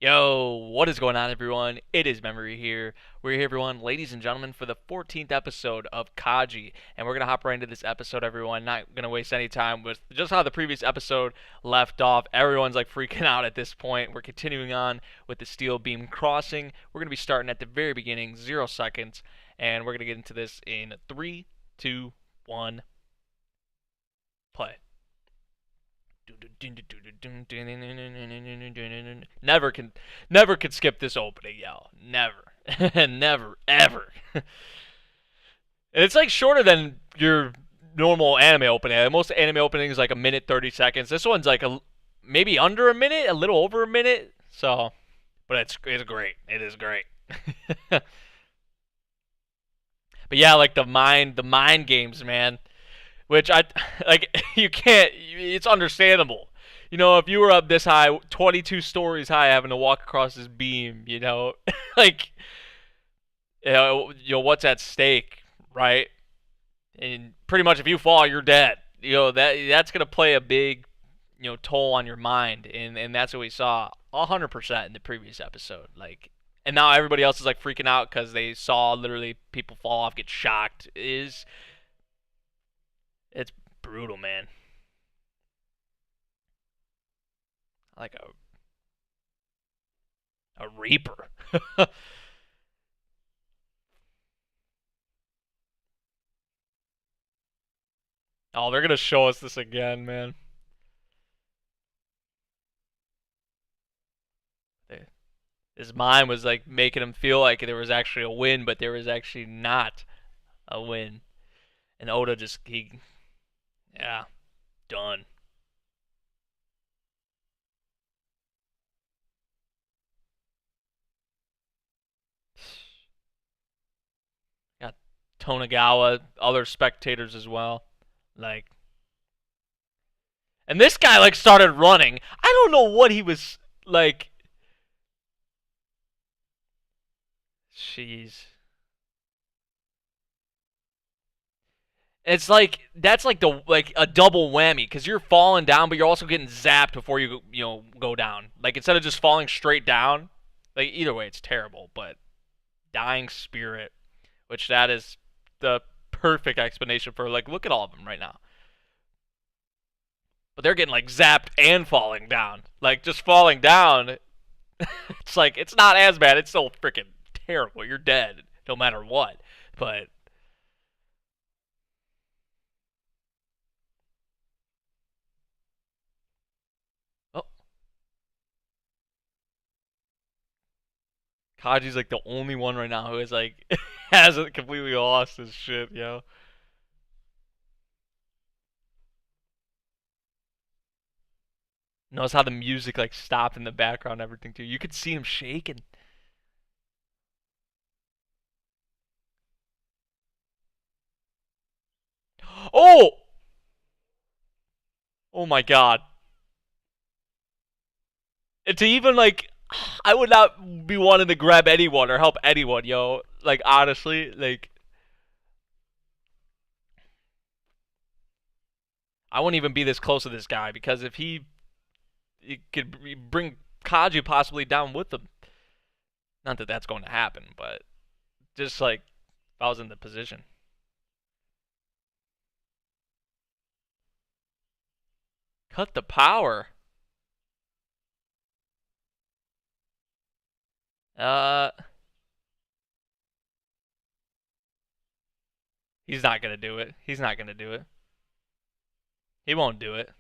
Yo, what is going on, everyone? It is Memory here. We're here, everyone, ladies and gentlemen, for the 14th episode of Kaiji. And we're going to hop right into this episode, everyone. Not going to waste any time with just how the previous episode left off. Everyone's like freaking out at this point. We're continuing on with the steel beam crossing. We're going to be starting at the very beginning, 0 seconds. And we're going to get into this in 3, 2, 1, play. Never can skip this opening, yo. Never. Never, ever. And it's like shorter than your normal anime opening. Most anime openings like a minute 30 seconds. This one's like maybe under a minute, a little over a minute. So, but it's great. It is great. But yeah, like the mind games, man. Which I like. You can't. It's understandable. If you were up this high, 22 stories high, having to walk across this beam, like, what's at stake, right? And pretty much, if you fall, you're dead. That's gonna play a big, toll on your mind, and that's what we saw 100% in the previous episode. Like, and now everybody else is like freaking out because they saw literally people fall off, get shocked. It's brutal, man. Like a reaper. Oh, they're gonna show us this again, man. His mind was like making him feel like there was actually a win, but there was actually not a win. And Oda yeah, done. Got Tonagawa, other spectators as well. Like, and this guy like started running. I don't know what he was like. Jeez. It's like that's like the like a double whammy because you're falling down, but you're also getting zapped before you go down. Like instead of just falling straight down, like either way, it's terrible. But dying spirit, which that is the perfect explanation for like look at all of them right now. But they're getting like zapped and falling down. Like just falling down, it's like it's not as bad. It's still freaking terrible. You're dead no matter what. But oh, Kaji's like the only one right now who is like hasn't completely lost his shit, yo. Knows how the music like stopped in the background and everything too. You could see him shaking. Oh! Oh my god. And to even like I would not be wanting to grab anyone or help anyone, yo. Like honestly, like I wouldn't even be this close to this guy because if he could bring Kaji possibly down with him. Not that that's going to happen, but just like if I was in the position. Cut the power. Uh, he's not gonna do it. He's not gonna do it. He won't do it.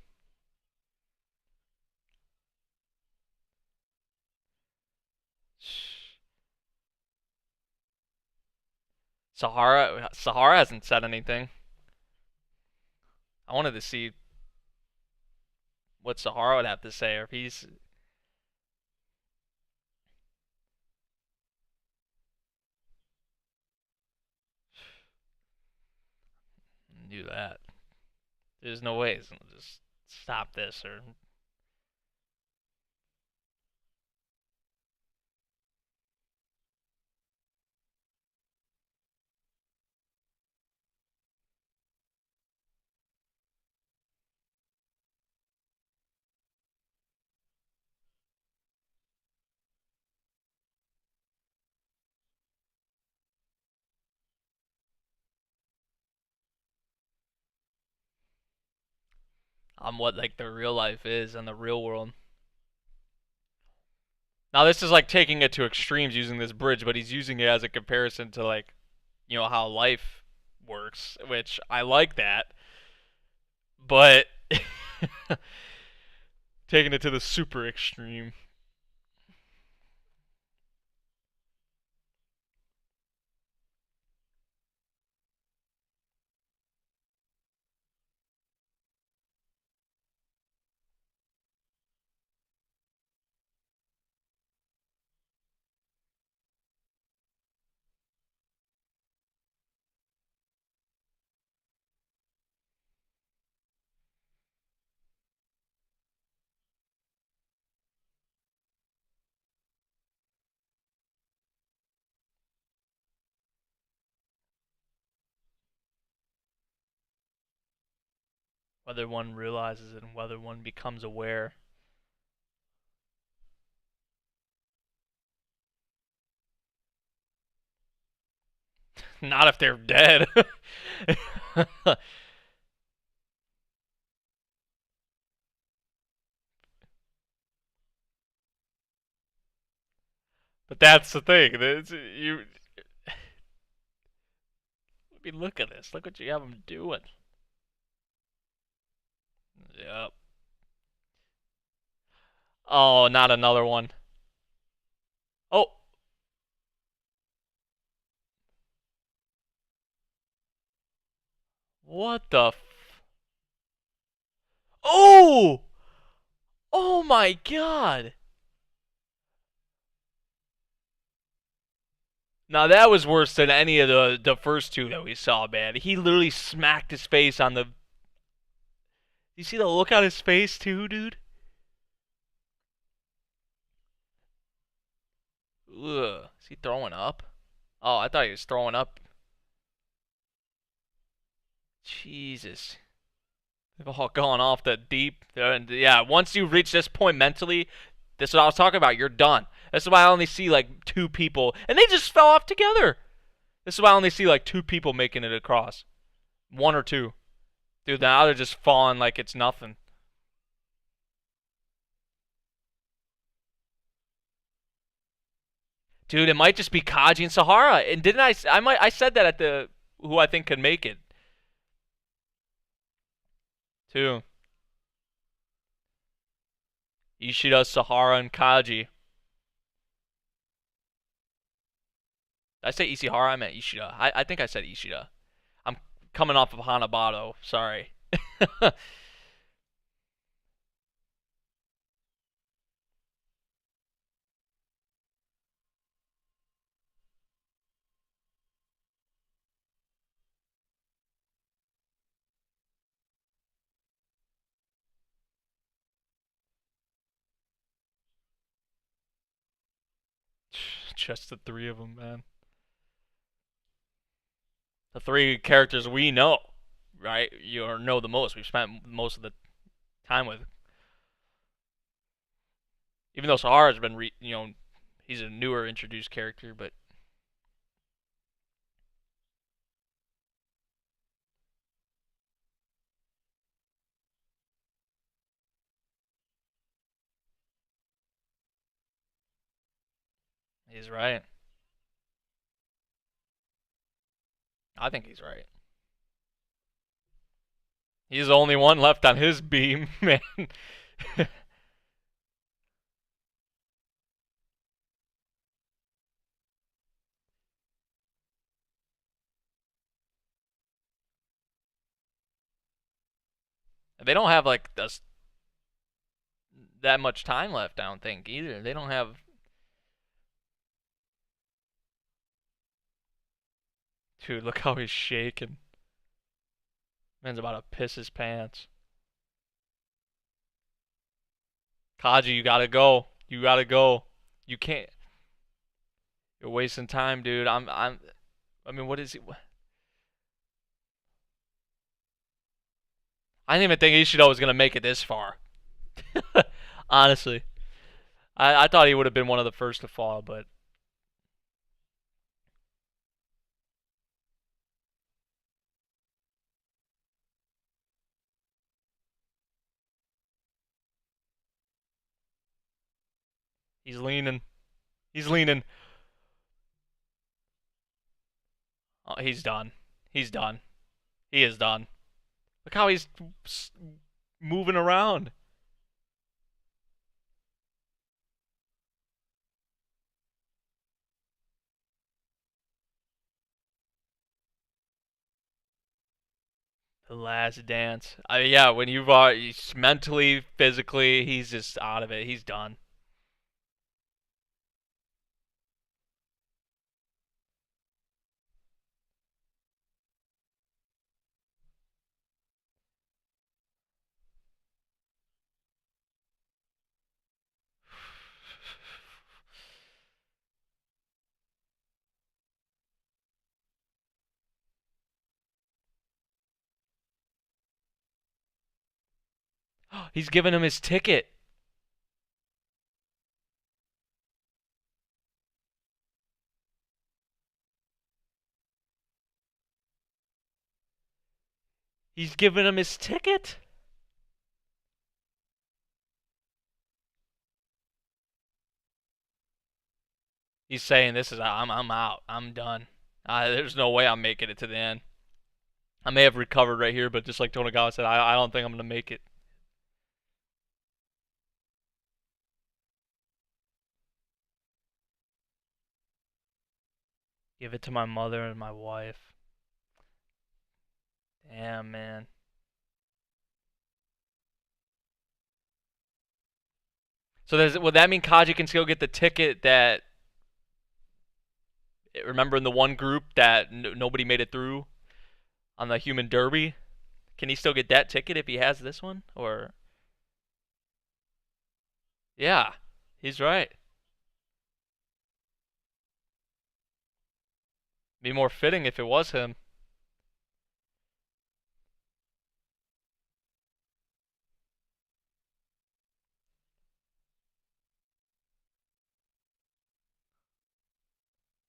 Sahara hasn't said anything. I wanted to see what Sahara would have to say, or if he's do that. There's no way he's gonna just stop this or. on what like the real life is and the real world. Now this is like taking it to extremes using this bridge, but he's using it as a comparison to like, how life works, which I like that. But taking it to the super extreme. Whether one realizes it and whether one becomes aware. Not if they're dead. But that's the thing. I mean, look at this. Look what you have them doing. Yep. Oh, not another one. Oh, what the? Oh! Oh my god! Now that was worse than any of the first two that we saw, man. He literally smacked his face on the. You see the look on his face too, dude? Ugh. Is he throwing up? Oh, I thought he was throwing up. Jesus. They've all gone off the deep. And yeah, once you reach this point mentally, this is what I was talking about. You're done. This is why I only see like two people, and they just fell off together. This is why I only see like two people making it across, one or two. Dude, now they're just falling like it's nothing. Dude, it might just be Kaiji and Sahara. And didn't I said that at the who I think could make it too. Ishida, Sahara, and Kaiji. Did I say Ishihara? I meant Ishida. I think I said Ishida. I'm coming off of Hanabato. Sorry. Just the three of them, man. The three characters we know, right? You know the most. We've spent most of the time with. Even though Sahara's been, he's a newer introduced character, but he's right. I think he's right. He's the only one left on his beam, man. They don't have like that much time left. I don't think either. They don't have. Dude, look how he's shaking. Man's about to piss his pants. Kaji, you gotta go. You gotta go. You can't. You're wasting time, dude. I mean, what is he? I didn't even think Ishida was gonna make it this far. Honestly, I thought he would have been one of the first to fall, but He's leaning. He's leaning. Oh, he's done. He's done. He is done. Look how he's moving around. The last dance. Yeah, when you've he's mentally, physically, he's just out of it. He's done. He's giving him his ticket. He's giving him his ticket. He's saying this is I'm out. I'm done. There's no way I'm making it to the end. I may have recovered right here, but just like Tonagawa said, I don't think I'm gonna make it. Give it to my mother and my wife. Damn, man. So would that mean Kaji can still get the ticket that remember in the one group that nobody made it through on the human derby? Can he still get that ticket if he has this one? Or yeah, he's right. Be more fitting if it was him.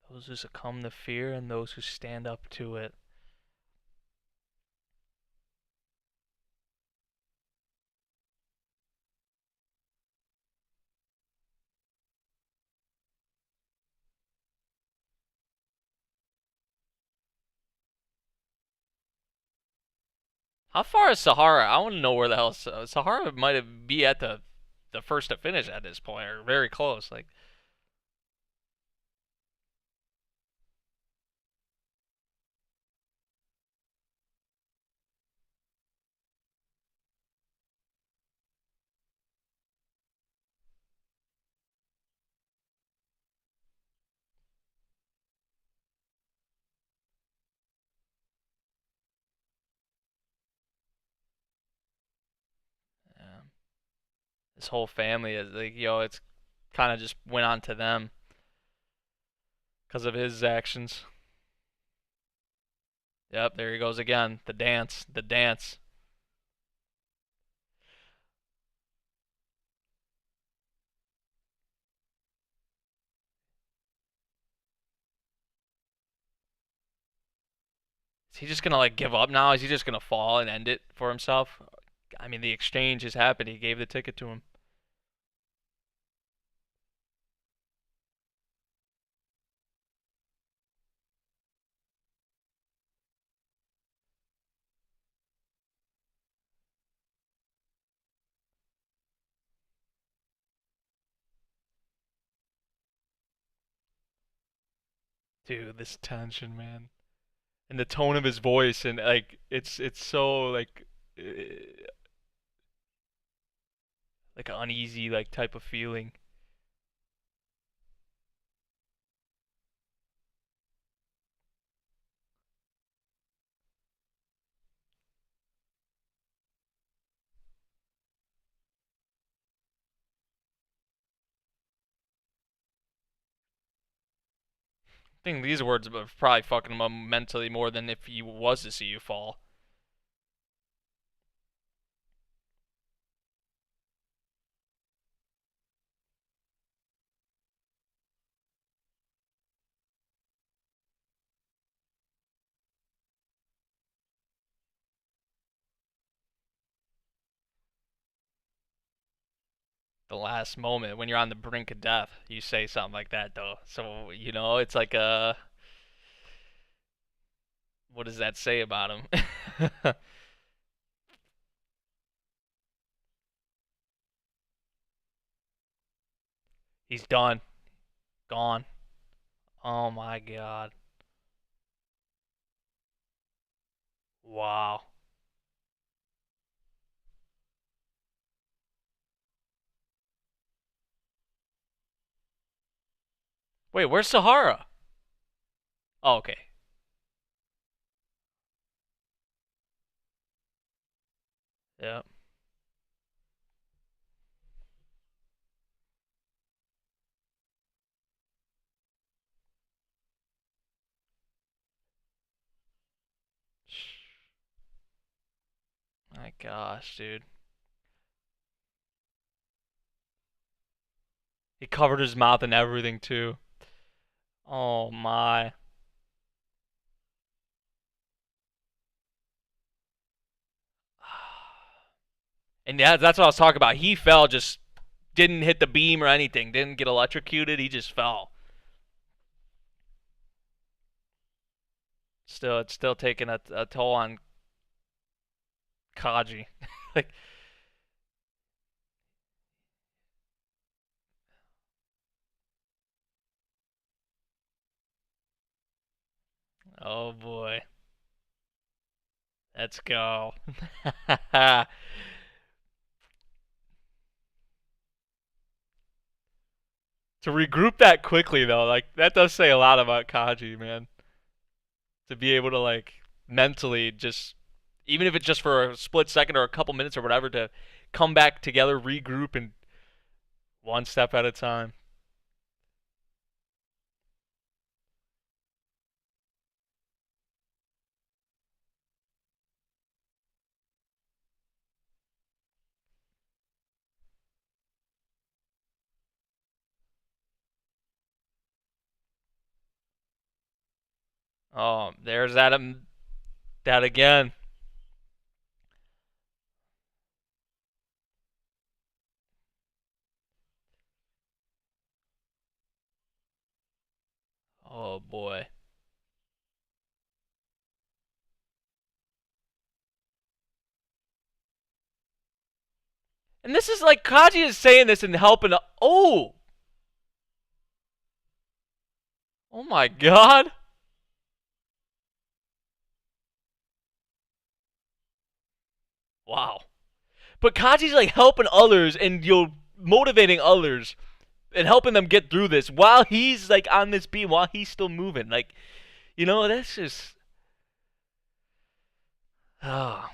Those who succumb to fear and those who stand up to it. How far is Sahara? I want to know where the hell Sahara might be at the first to finish at this point, or very close. Like, yeah. This whole family is like, it's kind of just went on to them because of his actions. Yep, there he goes again. The dance, the dance. Is he just gonna like give up now? Is he just gonna fall and end it for himself? I mean, the exchange has happened. He gave the ticket to him. Dude, this tension, man, and the tone of his voice, and like it's so like an uneasy like type of feeling. I think these words are probably fucking him up mentally more than if he was to see you fall. The last moment when you're on the brink of death, you say something like that though. So it's like what does that say about him? He's done, gone. Oh my god. Wow. Wait, where's Sahara? Oh, okay. Yeah. My gosh, dude. He covered his mouth and everything too. Oh my. And yeah, that's what I was talking about. He fell, just didn't hit the beam or anything, didn't get electrocuted. He just fell. Still, it's still taking a toll on Kaiji. Like, oh boy, let's go. To regroup that quickly though, like that does say a lot about Kaji, man. To be able to like mentally just, even if it's just for a split second or a couple minutes or whatever, to come back together, regroup, and one step at a time. Oh, there's that again. Oh boy. And this is like Kaji is saying this and helping. Oh, oh my God. Wow. But Kaji's like helping others and motivating others and helping them get through this while he's like on this beam, while he's still moving. Like, that's just oh,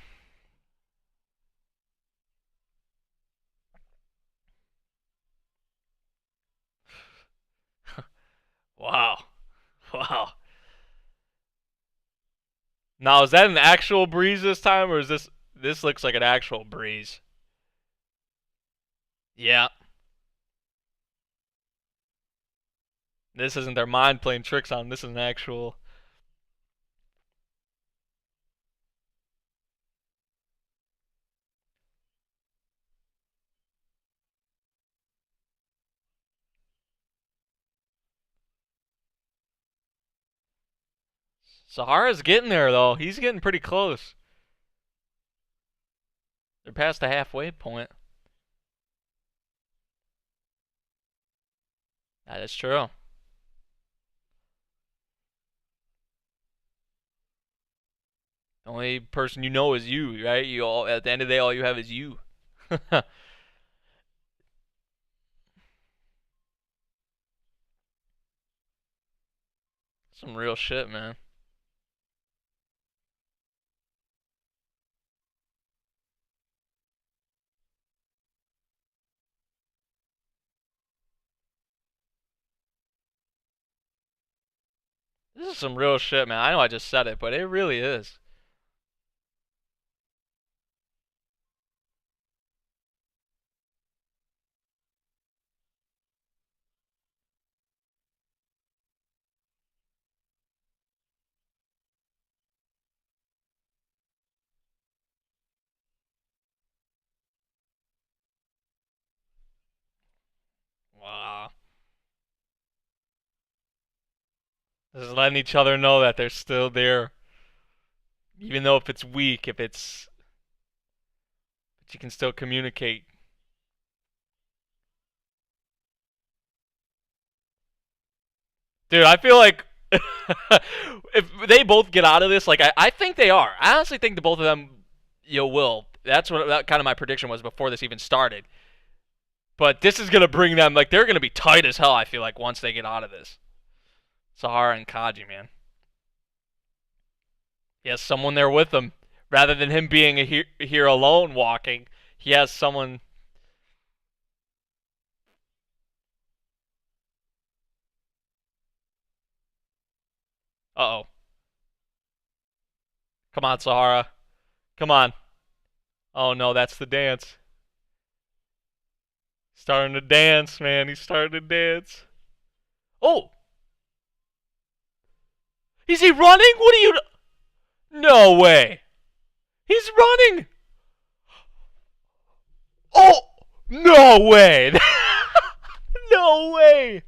wow. Wow. Now is that an actual breeze this time, or is this looks like an actual breeze? Yeah. This isn't their mind playing tricks on him. This is an actual. Sahara's getting there though. He's getting pretty close. They're past the halfway point. That is true. The only person you know is you, right? You all at the end of the day, all you have is you. Some real shit, man. This is some real shit, man. I know I just said it, but it really is. Wow. Just letting each other know that they're still there, even though if it's weak, if it's, but you can still communicate. Dude, I feel like if they both get out of this, like I think they are. I honestly think the both of them, will. That's what that kind of my prediction was before this even started. But this is gonna bring them like they're gonna be tight as hell. I feel like once they get out of this, Sahara and Kaji, man. He has someone there with him, rather than him being here alone walking. He has someone. Uh oh. Come on, Sahara. Come on. Oh no, that's the dance. Starting to dance, man. He's starting to dance. Oh, is he running? What are you? No way. He's running. Oh, no way. No way.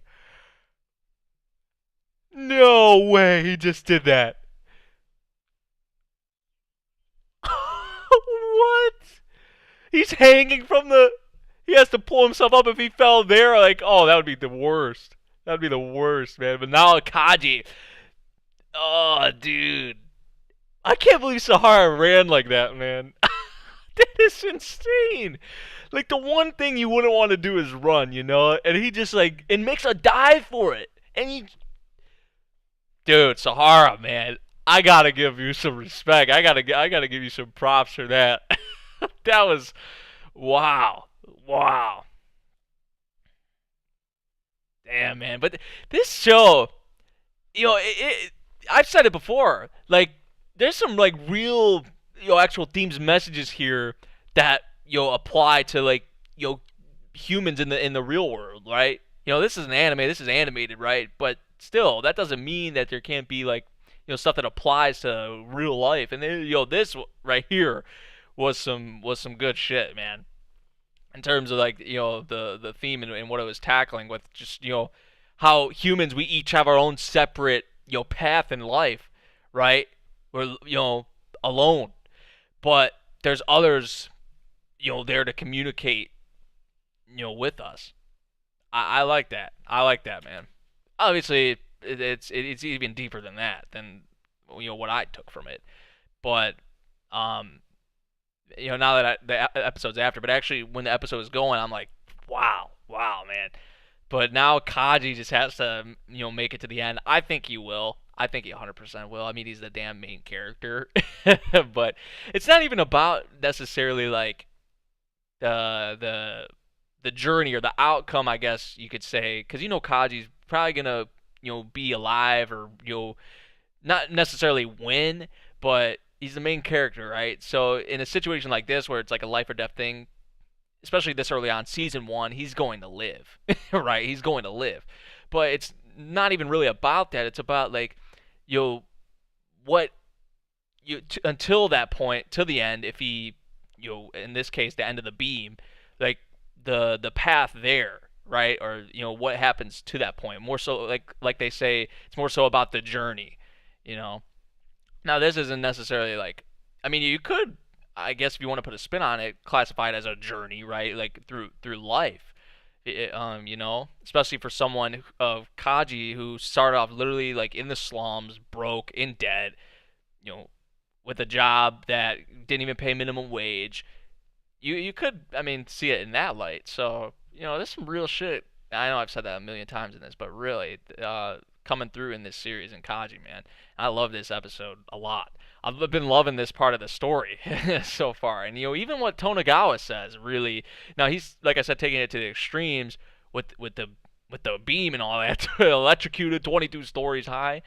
No way. He just did that. What? He's hanging from the. He has to pull himself up if he fell there. Like, oh, that would be the worst. That would be the worst, man. But now Kaji. Oh, dude. I can't believe Sahara ran like that, man. That is insane. Like, the one thing you wouldn't want to do is run, And he just, like, and makes a dive for it. And he. Dude, Sahara, man. I gotta give you some respect. I gotta give you some props for that. That was. Wow. Wow. Damn, man. But this show, I've said it before. Like, there's some like real, actual themes, messages here that apply to like humans in the real world, right? This is an anime. This is animated, right? But still, that doesn't mean that there can't be like stuff that applies to real life. And then, this right here was some good shit, man, in terms of like the theme and what it was tackling with just how humans, we each have our own separate path in life, right? We're alone, but there's others there to communicate with us. I like that. I like that, man. Obviously, it's even deeper than that, than what I took from it, but um now that the episode's after, but actually when the episode was going, I'm like, wow, wow, man. But now Kaji just has to, make it to the end. I think he will. I think he 100% will. I mean, he's the damn main character. But it's not even about necessarily like the the journey or the outcome, I guess you could say, because Kaji's probably gonna be alive, or not necessarily win, but he's the main character, right? So in a situation like this where it's like a life or death thing, especially this early on, season one, he's going to live, right? He's going to live, but it's not even really about that. It's about like, what until that point, to the end, if he, in this case, the end of the beam, like the path there, right? Or what happens to that point. More so, like they say, it's more so about the journey, you know. Now, this isn't necessarily like, I mean, you could, I guess, if you want to put a spin on it, classify it as a journey, right? Like through life, especially for someone of Kaji, who started off literally like in the slums, broke, in debt, you know, with a job that didn't even pay minimum wage. You could, I mean, see it in that light. So there's some real shit. I know I've said that a million times in this, but really, coming through in this series in Kaji, man. I love this episode a lot. I've been loving this part of the story so far, and even what Tonagawa says, really. Now he's, like I said, taking it to the extremes with the beam and all that, electrocuted 22 stories high.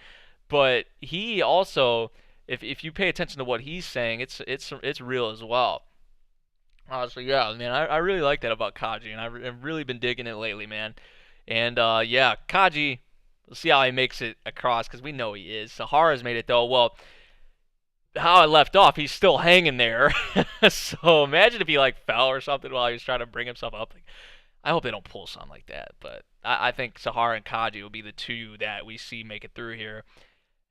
But he also, if you pay attention to what he's saying, it's real as well. So yeah, man, I really like that about Kaji, and I've really been digging it lately, man. And yeah, Kaji, we'll see how he makes it across, because we know he is. Sahara's made it, though. Well, how I left off, he's still hanging there. So imagine if he like fell or something while he was trying to bring himself up. Like, I hope they don't pull something like that, but I think Sahara and Kaji will be the two that we see make it through here.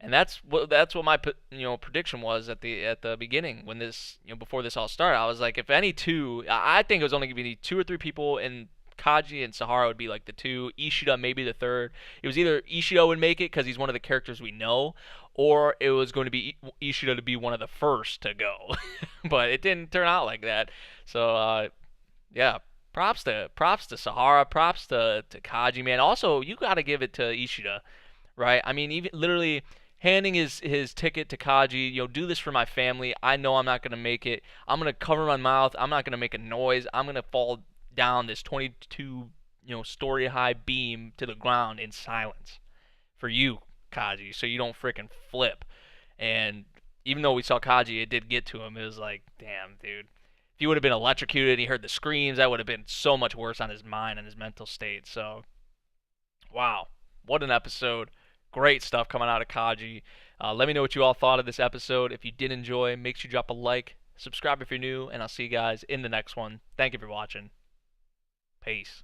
And that's what my prediction was at the beginning when this before this all started. I was like, if any two, I think it was only going to be 2 or 3 people, and Kaji and Sahara would be like the two. Ishida maybe the third. It was either Ishida would make it because he's one of the characters we know, or it was going to be Ishida to be one of the first to go. But it didn't turn out like that. So yeah, props to Sahara, props to Kaji, man. Also, you got to give it to Ishida, right? I mean, even literally handing his ticket to Kaji, do this for my family. I know I'm not gonna make it. I'm gonna cover my mouth. I'm not gonna make a noise. I'm gonna fall down this 22 story high beam to the ground in silence for you, Kaji, so you don't freaking flip. And even though we saw Kaji, it did get to him. It was like, damn, dude. If he would have been electrocuted and he heard the screams, that would have been so much worse on his mind and his mental state. So, wow, what an episode. Great stuff coming out of Kaji. Let me know what you all thought of this episode. If you did enjoy, make sure you drop a like, subscribe if you're new, and I'll see you guys in the next one. Thank you for watching. Peace.